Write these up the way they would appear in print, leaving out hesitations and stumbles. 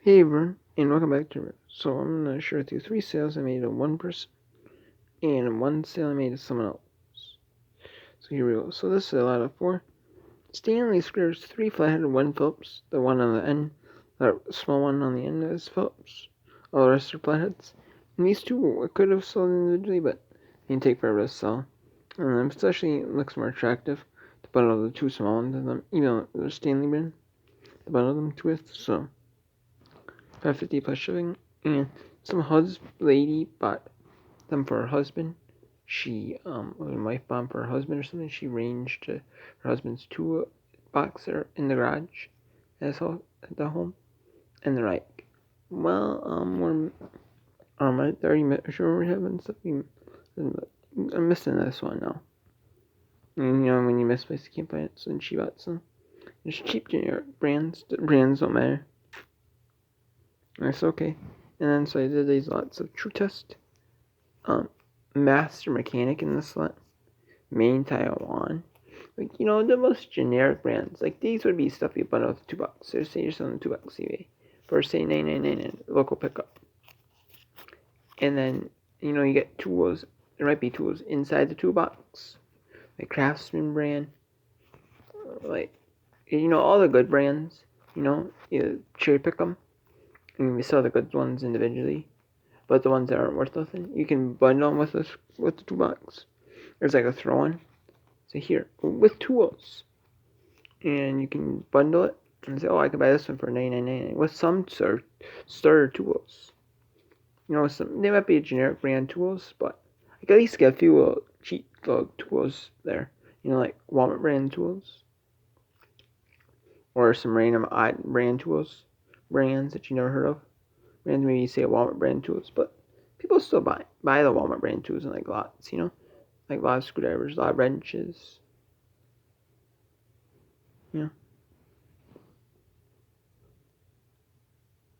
Hey everyone, and welcome back to Riv. So I'm going to share with you 3 sales I made to one person, and 1 sale I made to someone else. So here we go. So this is a lot of 4 Stanley screws, 3 flathead, 1 Phillips. The one on the end, the small one on the end is Phillips. All the rest are flatheads. And these 2 I could have sold individually, but they can take forever to sell. And especially it looks more attractive to bundle the 2 small ones in them, even though they're Stanley brand, to bundle them with. So $5.50 plus shipping, and some lady bought them for her husband. She was a wife bomb for her husband or something. She arranged her husband's toolbox there in the garage at the home, and they're like, well, we're at 30 minutes sure we're having something. I'm missing this one now. And when you miss place, you can't find it. So then she bought some. It's cheap generic brands. Brands don't matter. That's okay. And then so I did these lots of True Test, Master Mechanic in this lot, Main Taiwan. Like, the most generic brands. Like, these would be stuff you bundle with $2. So say you're selling $2 eBay for say $9.99 local pickup. And then, you get tools. There might be tools inside the toolbox. Like Craftsman brand. Like, all the good brands. You cherry pick them. And we sell the good ones individually. But the ones that aren't worth nothing, you can bundle them with the toolbox. There's like a throw-in. So here, with tools. And you can bundle it and say, oh, I could buy this one for $9.99 with some starter tools. They might be generic brand tools, but I could at least get a few cheap tools there. Like Walmart brand tools. Or some random odd brand tools. Brands that you never heard of. Brands maybe you say Walmart brand tools, but people still buy the Walmart brand tools in like lots, like a lot of screwdrivers, a lot of wrenches. Yeah.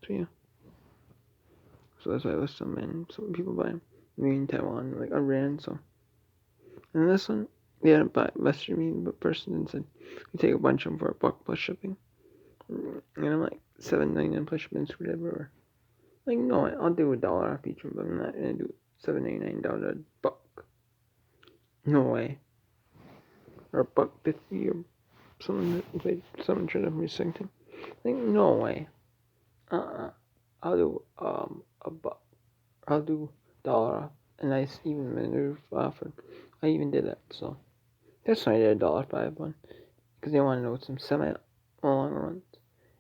So yeah. So that's why I list them, and some people buy them. Me in Taiwan, like unbranded. So, and this one, they hadn't messaged me, but person and said you take a bunch of them for $1 plus shipping. And I'm like $7.99 plus shipping screwdriver. Like no, I'll do $1 off each one, but I'm not gonna do $7.99 down to $1. No way. Or $1.50 or something. Like someone tried to recycle something. Like no way. I'll do $1. I'll do $1 off, and I even maneuvered offered. I even did that, so that's why I did $1.05 one, because they want to know some semi-longer ones,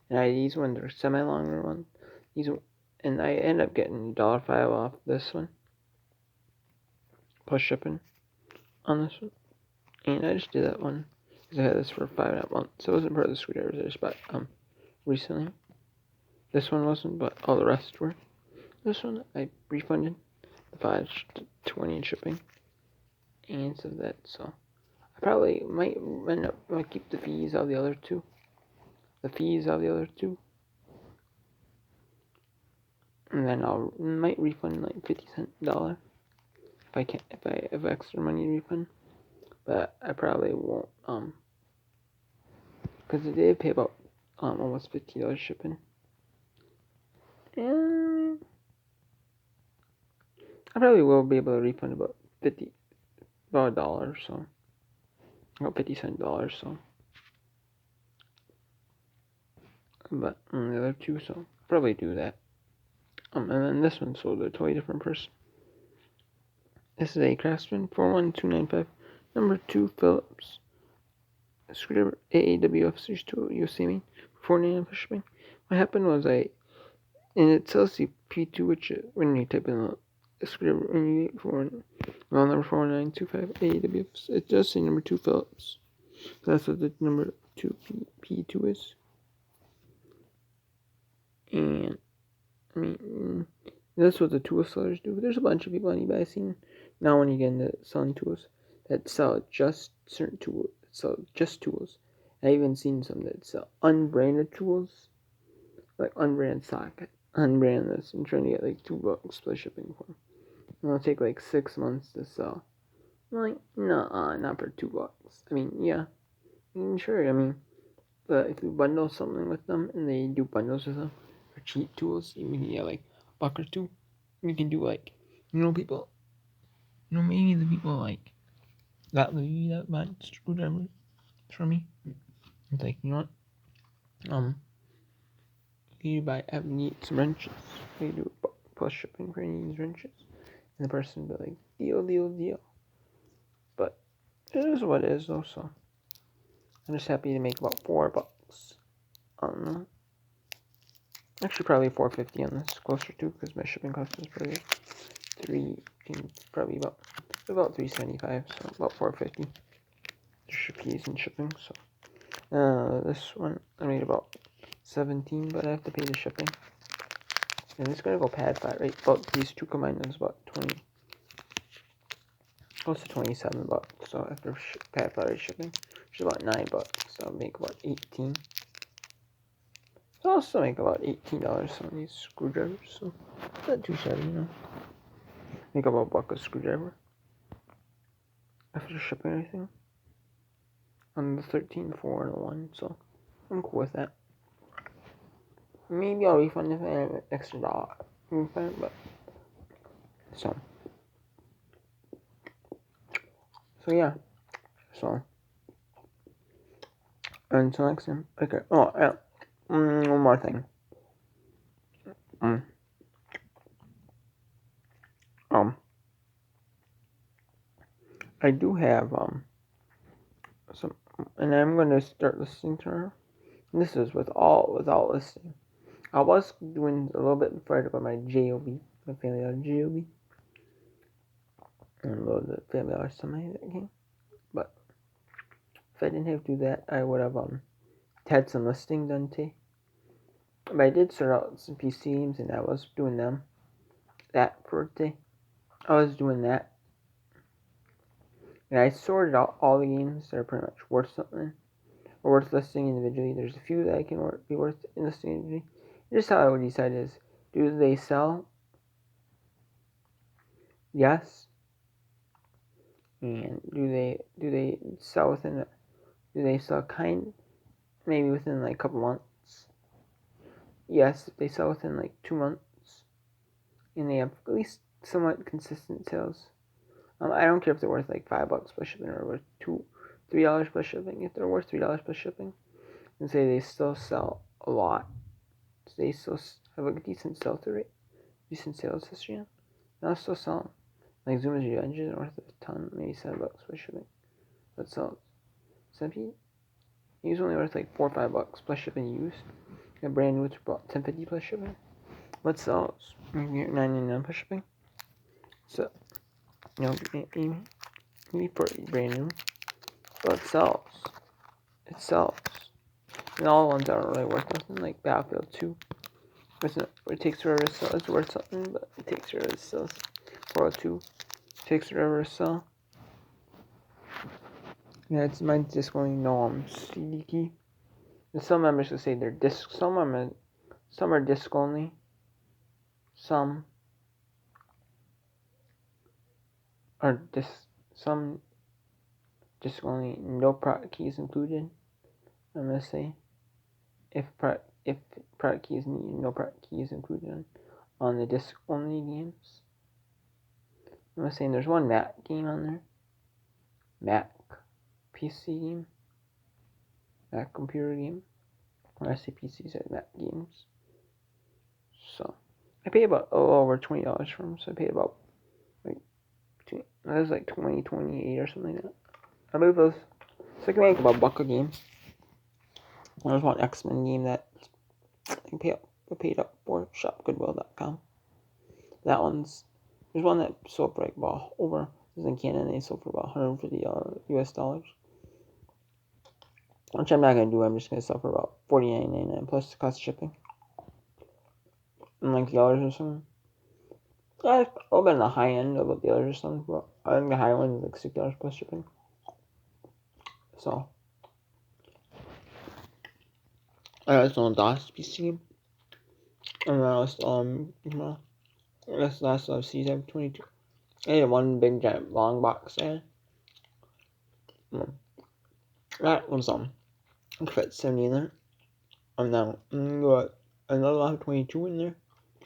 and these ones are semi-longer ones. And I end up getting $1.05 off this one, plus shipping on this one, and I just did that one because I had this for 5.5 months. So it wasn't part of the screwdrivers I just bought recently. This one wasn't, but all the rest were. This one I refunded the $5.20 shipping and stuff that, so I probably might end up keep the fees of the other two. And then might refund like 50 cents dollar if I have extra money to refund. But I probably won't because they pay about almost $50 shipping. And I probably will be able to refund about $1 or so. About 50 cents dollars, so. But the other two, so I'll probably do that. And then this one sold to a totally different person. This is a Craftsman 41295, number 2 Phillips screwdriver AAWF Series 2 Yosemite for $4.99 for shipping. What happened was and it tells you P2, which when you type in the screwdriver, when you get number 41925 AAWF, it does say number 2 Phillips. So that's what the number 2 P2 is. And that's what the tool sellers do. There's a bunch of people on eBay I've seen now when you get into selling tools that sell just certain tools, just tools. I've even seen some that sell unbranded tools, like unbranded socket, unbranded this. I'm trying to get like $2 plus shipping for them. And it'll take like 6 months to sell. I'm like, not for $2. I mean, yeah, sure. I mean, but if you bundle something with them and they do bundles with them, for cheap tools. You can get like a buck or two. You can do like, people, maybe the people like that lady that bought screwdrivers for me. It's like, you buy, I need some wrenches. You do plus shipping for any of these wrenches. And the person would be like, deal. But it is what it is though, so I'm just happy to make about $4. I don't know. Actually, probably $4.50 on this, closer to, because my shipping cost is probably probably about $3.75, so about $4.50. Just fees and shipping. So, this one I made about $17, but I have to pay the shipping. And it's gonna go pad flat, right? But these two combined is about 20, close to $27. So after pad flat rate shipping, which is about $9, so I'll make about 18. So I'll still make about $18 on these screwdrivers. So not too shabby, Make about $1 a screwdriver after shipping everything on the 13, 4, and 1. So I'm cool with that. Maybe I'll refund if I have an extra dollar refund, but so yeah. So until next time. Okay. Oh yeah. One more thing. I do have some, and I'm gonna start listening to her. And this is without listening. I was doing a little bit before I got my JOB, my Family Dollar JOB, and load the Family Dollar Semi that game. But if I didn't have to do that, I would have had some listing done today. But I did start out some PC games, and I was doing them. That for today, I was doing that, and I sorted out all the games that are pretty much worth something or worth listing individually. There's a few that I can be worth listing individually. Just how I would decide is, do they sell? Yes. And do they sell within do they sell maybe within like a couple months? Yes, if they sell within like 2 months and they have at least somewhat consistent sales. I don't care if they're worth like $5 plus shipping or worth $3 plus shipping. If they're worth $3 plus shipping, and say they still sell a lot, so they still have a decent sell-through rate, decent sales history, and I'll still sell them. Like Zuma's Revenge are worth a ton, maybe $7 plus shipping. That sells. Sempy, he's only worth like $4 or $5 plus shipping used. A brand new, it's about $10.50 plus shipping. What sells? $9.99 plus shipping. So, maybe for brand new, but it sells. It sells. And all the ones that aren't really worth nothing, like Battlefield 2. It takes forever to sell. It's worth something, but it takes forever to sell. 402 takes forever to sell. Yeah, it's my disc only. No, CD key. And some members will say they're disc. Some are disc only. Some are some disc only. No product keys included. I'm gonna say if product keys needed, no product keys included on the disc only games. I'm gonna say there's one Mac game on there. Mac PC game. Mac computer game. When I say PCs, I Mac games. So I paid about over $20 for them. So I paid about that was like 28 or something like that. I believe those. So I can make about $1 a game. There's one X-Men game that I paid up for shopgoodwill.com. That one's there's one that sold for like about over. This is in Canada. And they sold for about $150 US dollars. Which I'm not gonna do. I'm just gonna sell for about $49.99 plus the cost of shipping. And like the others or something. Yeah, it's a little bit on the high end of the others or something. But I think the high one is like $6 plus shipping. So I was on DOS PC game. And I was that's last CZ22. I had one big giant long box there. That was fit 70 in there. And now another lot of 22 in there,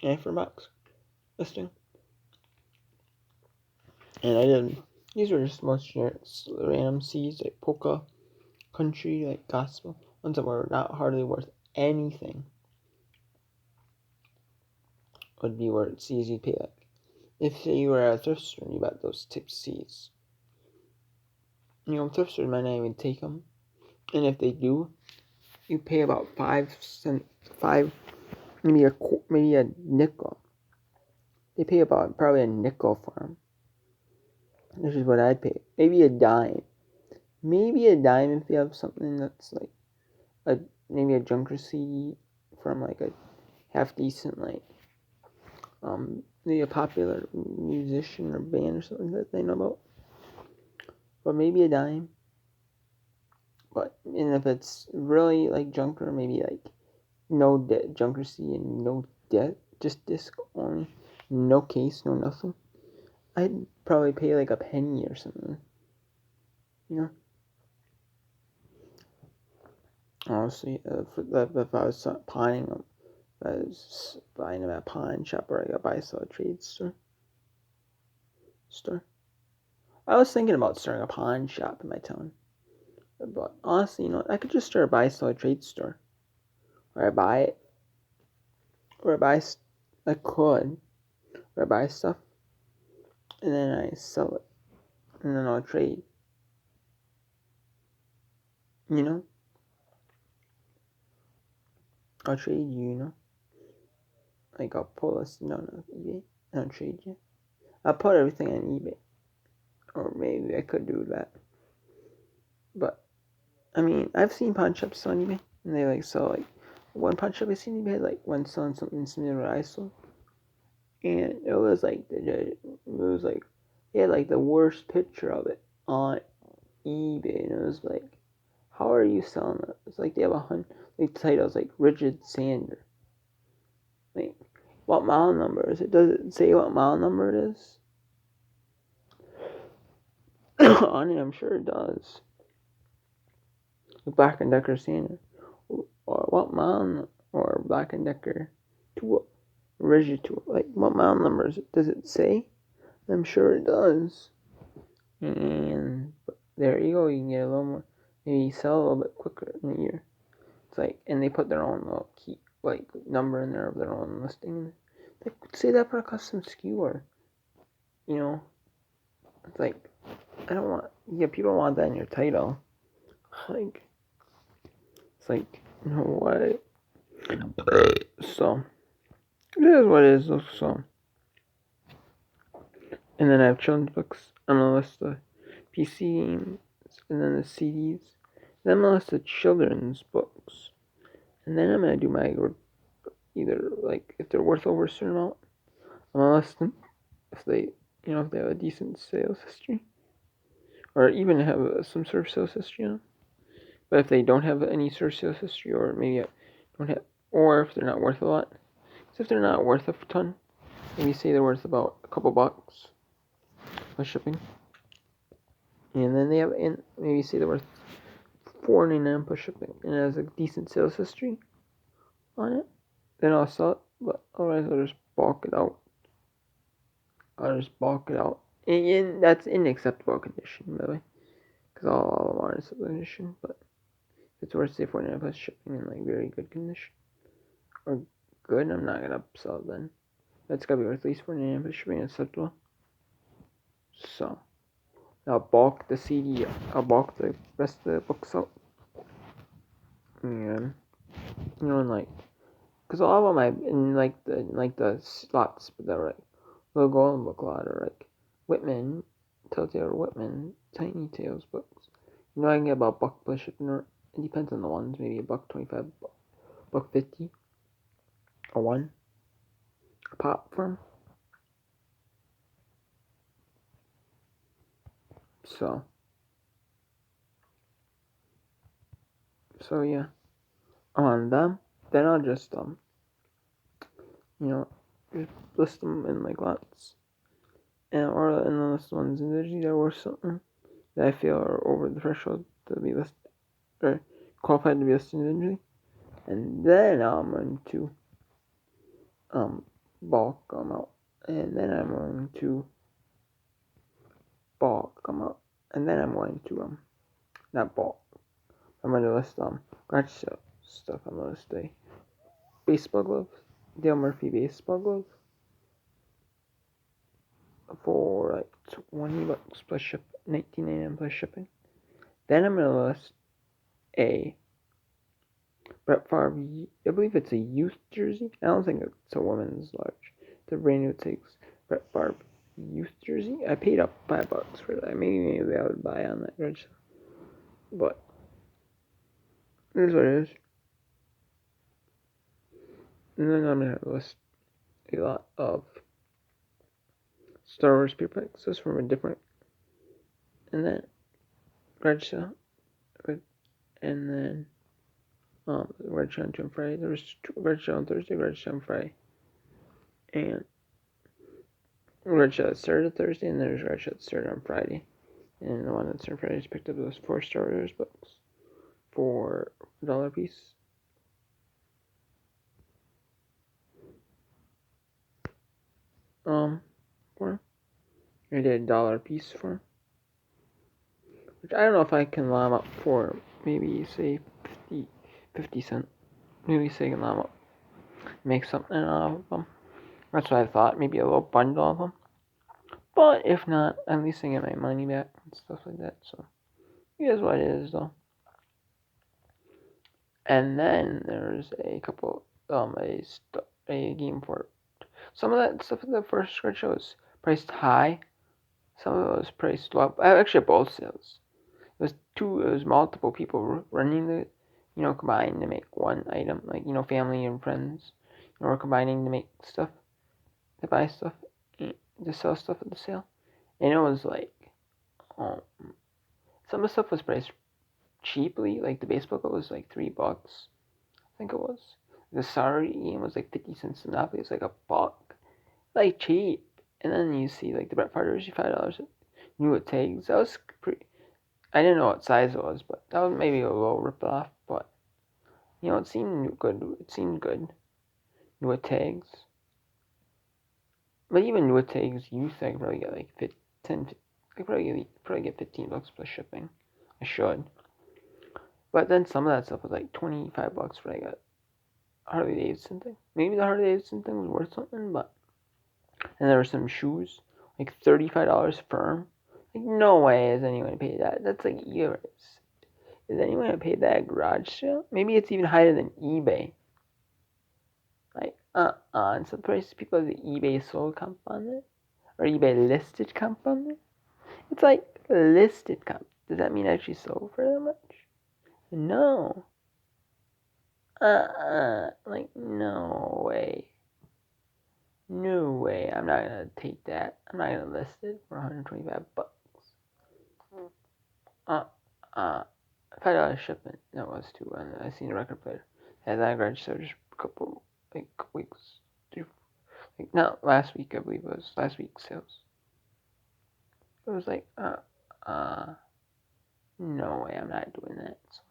and box listing. And I did, these were just most random C's, like polka, country, like gospel, ones that were not hardly worth anything. Would be where C's you'd pay like, if you were at a thrift store and you bought those tip C's. Thrift stores might not even take them. And if they do, you pay about 5 cents, maybe a nickel. They pay about probably a nickel for them. This is what I'd pay. Maybe a dime. Maybe a dime if you have something that's like maybe a junker CD from like a half decent maybe a popular musician or band or something that they know about. But maybe a dime. And if it's really like junker, maybe like no junker CD and no just disc only, no case, no nothing, I'd probably pay like a penny or something. Honestly, if I was pawning them, I was buying them at a pawn shop or I got buy sell trade store. I was thinking about starting a pawn shop in my town. But honestly, I could just start a buy sell trade store. Where I buy it. Or I could. Where I buy stuff. And then I sell it. And then I'll trade. I'll trade you, Like I'll pull this down on eBay. And I'll trade you. I'll put everything on eBay. Or maybe I could do that. But, I mean, I've seen pawn shops on eBay. And they sell one pawn shop I seen eBay had one selling something similar to what I sold. And it was they had the worst picture of it on eBay. And it was how are you selling it? It's they have the title's Rigid Sander. What model number is it? Does it say what model number it is? On it, I'm sure it does. Black & Decker sander. Or what model, or Black & Decker tool, rigid tool. What model number is it? Does it say? I'm sure it does. And there you go. You can get a little more. Maybe sell a little bit quicker in a year. It's and they put their own little key, number in there of their own listing. Say that for a custom SKU or, it's I don't want. Yeah, people want that in your title. It's what? So, it is what it is. So, and then I have children's books. I'm gonna list the PC games, and then the CDs. Then I'm gonna list the children's books, and then I'm gonna do my either if they're worth over a certain amount, I'm gonna list them if they have a decent sales history, or even have some sort of sales history. But if they don't have any sort of sales history, or maybe don't have, or if they're not worth a lot, if they're not worth a ton, maybe say they're worth about a couple bucks plus shipping, and then they have maybe say they're worth $4.99 plus shipping, and it has a decent sales history on it, then I'll sell it. But otherwise, I'll just bulk it out. And that's in acceptable condition, by the way, because all of them are in acceptable condition. But if it's worth say $4.99 plus shipping in very good condition or good, I'm not gonna sell it then. That's gotta be worth at least $4.99 plus shipping acceptable. So I'll bulk the CD. I'll bulk the rest of the books out. And because a lot of them I in the slots, but they're the Golden Book lot or Whitman, Telltale or Whitman, Tiny Tales books. I can get about $1 plus shipping. Or it depends on the ones. Maybe $1.25, $1.50, or $1 a pop from. So yeah, on them, then I'll just just list them in lots, and then list ones individually that are worth something that I feel are over the threshold to be listed or qualified to be listed individually, and then I'm going to bulk them out, and then I'm going to bulk them out, and then I'm going to not bulk. I'm going to list garage sale stuff. I'm going to list a baseball glove, Dale Murphy baseball glove for like $20 plus ship, $19.99 plus shipping. Then I'm going to list a Brett Favre, I believe it's a youth jersey. I don't think it's a women's large. The brand new takes Brett Favre youth jersey. I paid up $5 for that. Maybe I would buy on that register. But here's what it is. And then I'm gonna list a lot of Star Wars paper packs. This from a different, and then register, and then register on Friday. There's register on Thursday, register on Friday, and register that started Thursday, and there's register that started on Friday. And the one that started Friday picked up those 4 Star Wars books for $1 a piece. For I did $1 a piece for, which I don't know if I can line up for maybe say 50 cents. Maybe say I can line up, make something out of them. That's what I thought. Maybe a little bundle of them. But if not, at least I get my money back and stuff like that. So it is what it is, though. And then there's a couple a game for it. Some of that stuff in the first scratch show was priced high. Some of it was priced low. Actually, both sales. It was multiple people running the, combining to make one item. Like, family and friends, were combining to make stuff, to buy stuff, to sell stuff at the sale. And it was like, some of the stuff was priced cheaply. Like the baseball glove was like $3, I think it was. The Sorry game was like 50 cents. Monopoly was like $1, like cheap. And then you see like the Brett Favre jersey, $5. New with tags. That was pretty. I didn't know what size it was, but that was maybe a little rip off. But it seemed good. It seemed good. New with tags. But even new with tags, you think I could probably get like 10. I could probably get $15 plus shipping. I should. But then some of that stuff was like $25 for I got Harley Davidson thing. Maybe the Harley Davidson thing was worth something, but and there were some shoes, like $35 firm. Like no way is anyone pay that. That's like years. Is anyone gonna pay that at garage sale? Maybe it's even higher than eBay. Like and some prices people have the eBay sold comp on it, or eBay listed comp on it. It's like listed comp. Does that mean actually sold for that much? No. Like, no way. No way. I'm not gonna take that. I'm not gonna list it for $125. $5 shipment. That was too. And I seen a record player. Had that garage sale just a couple, like, weeks. Like, not last week, I believe it was. Last week's sales. It was like, no way, I'm not doing that. So.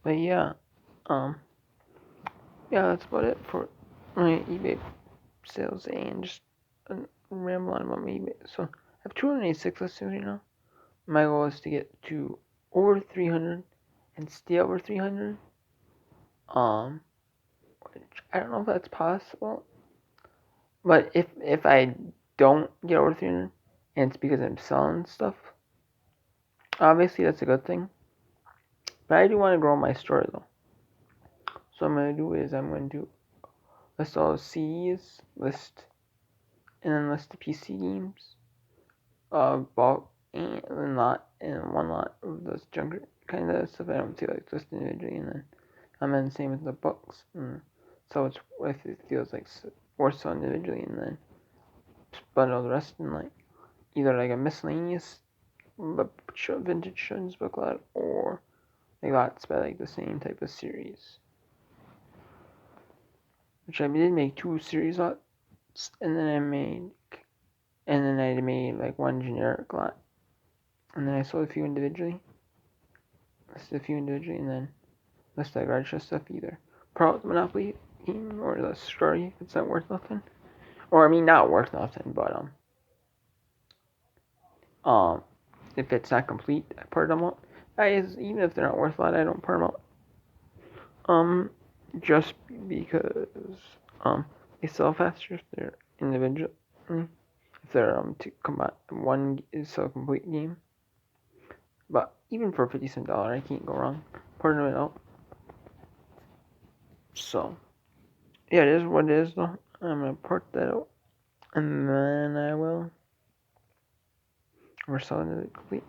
But yeah, yeah, that's about it for my eBay sales and just rambling about my eBay. So I have 286 listings right now. My goal is to get to over 300 and stay over 300. Which I don't know if that's possible. But if I don't get over 300 and it's because I'm selling stuff, obviously that's a good thing. But I do want to grow my store though. So what I'm going to do is I'm going to list all the CDs, and then list the PC games, bulk, and one lot of those junk kind of stuff I don't feel like just individually, and then I'm in the same with the books. So it's if it feels like worth so individually, and then bundle the rest in like either like a miscellaneous vintage children's book lot or like lots by like the same type of series. Which I did make 2 series lots, and then I made like one generic lot, and then I sold a few individually. Listed a few individually, and then listed like garage stuff either. Part with the Monopoly team or the story if it's not worth nothing. Or I mean, not worth nothing, but if it's not complete, I part them out. Even if they're not worth a lot, I don't part them out. Just because they sell faster if they're individual. If they're to combine one is a complete game. But even for $50 I can't go wrong. Parting it out. So yeah, it is what it is though. I'm gonna part that out, and then I will resell it complete.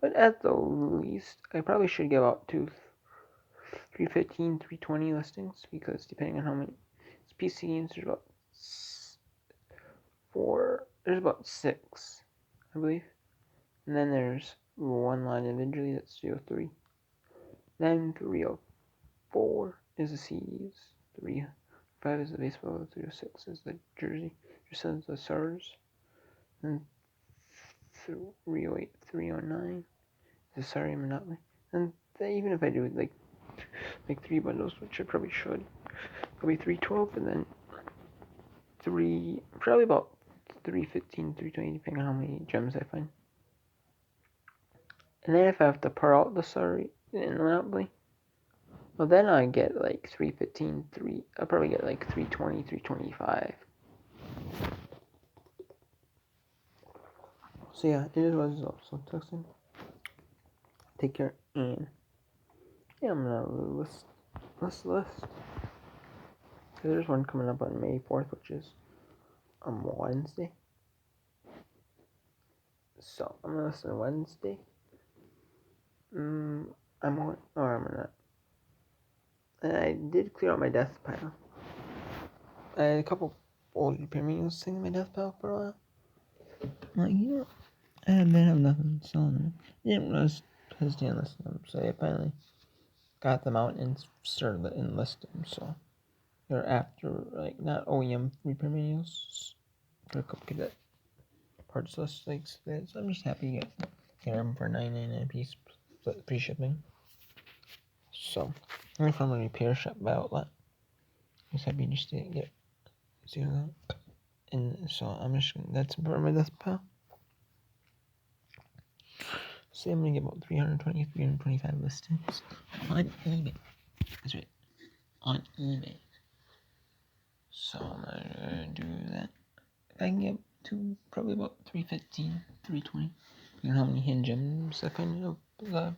But at the least, I probably should give out 315, 320 listings because depending on how many PC games, there's about there's about 6, I believe. And then there's one line individually, that's 303. Then 304 is the CDs. 305 is the baseball. 306 is the jersey. 307 is the Stars. And 308, 309 is the Sorry Monopoly. And even if I do like 3 bundles, which I probably should, it'll be 312 and then probably about 315, 320, depending on how many gems I find. And then if I have to par out the Sorry in Monopoly, well then I get like 315, I'll probably get like 320, 325. So yeah, it is what it is. So Tuxton, take care, and yeah, I'm gonna list. There's one coming up on May 4th, which is on Wednesday. So I'm gonna listen Wednesday. I'm not. And I did clear out my death pile. I had a couple old repair manuals sitting in my death pile for a while. Like, I didn't have nothing selling them. I didn't hesitate on listing them, so I finally got them out and started enlisting them. So they're after not OEM repair manuals. For a couple cadet parts list like that. So I'm just happy to get them for $9.99 a piece, free shipping. So I'm from a repair shop by Outlet. I'm just happy just to get that. And so that's part of my death pile. So I'm gonna get about 320, 325 listings on eBay. That's right, on eBay. So I'm gonna do that. I can get to probably about 315, 320. You know how many hidden gems I find of the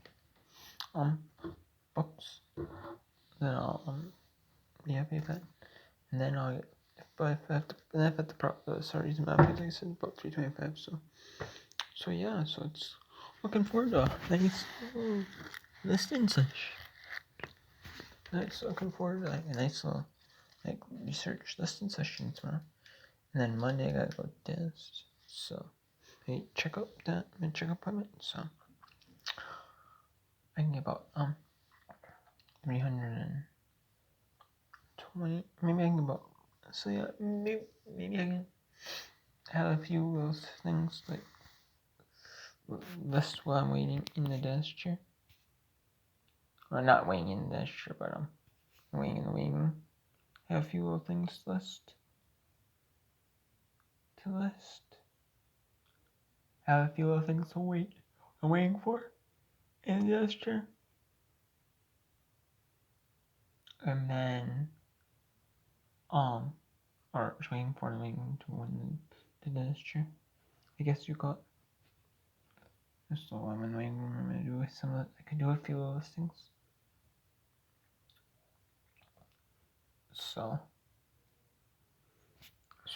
books. Then I'll be happy with that. And then I'll get if I have to sorry, the map like I said, about 325. So yeah, so it's looking forward to a nice listing sesh. Nice, looking forward to a nice little research listing session tomorrow. And then Monday I gotta go to dentist. So I check out that appointment. So I can get about 320. Maybe I can get about. So yeah, maybe I can have a few of those things list while I'm waiting in the desk chair. Or not waiting in the desk chair, but waiting in the waiting room. Have a few little things to list. Have a few little things to wait. I'm waiting for in the desk chair. And then or waiting for and waiting to win the desk chair. I guess you got. So I'm in the waiting room. I'm gonna do some of. I can do a few of those things. So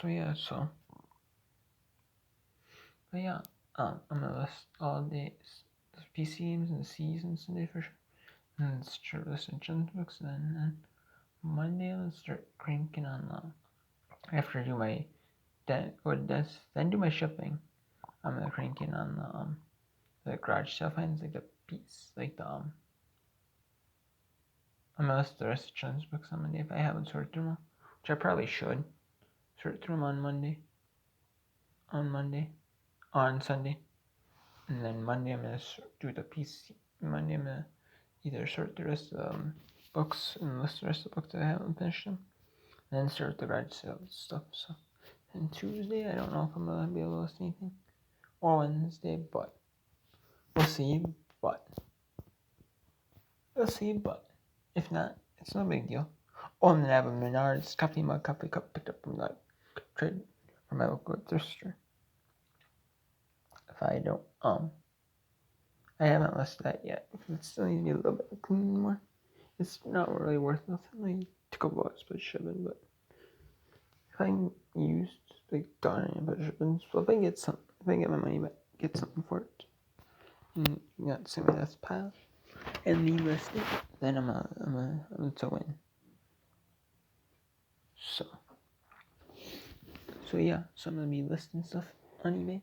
yeah, but yeah, I'm gonna list all the PC games and the seasons today for sure. And start listing children's books, and then Monday I'll start cranking on after I do my then do my shipping. I'm gonna crank in on the garage sale finds, like the piece, like the I'm gonna list the rest of children's books on Monday if I haven't sorted through them, which I probably should sort through them on Sunday, and then Monday I'm gonna do the PC. Monday I'm gonna either sort the rest of the books and list the rest of the books that I haven't finished them, then start the garage sale stuff. So, and Tuesday, I don't know if I'm gonna be able to list anything, or Wednesday, but we'll see. But if not, it's no big deal. Oh, I'm gonna have a Menards coffee mug coffee cup picked up from the trade from my local thrift store. If I don't, I haven't listed that yet. It still needs to be a little bit clean more. It's not really worth nothing. Like, a couple bucks, but shipping. But if I can use like darn but shipping, so if I get my money back, get something for it. And not send me this pile and relist it, then I'm to win. So yeah, so I'm gonna be listing stuff on eBay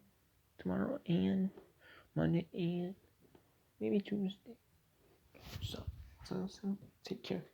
tomorrow and Monday and maybe Tuesday. So take care.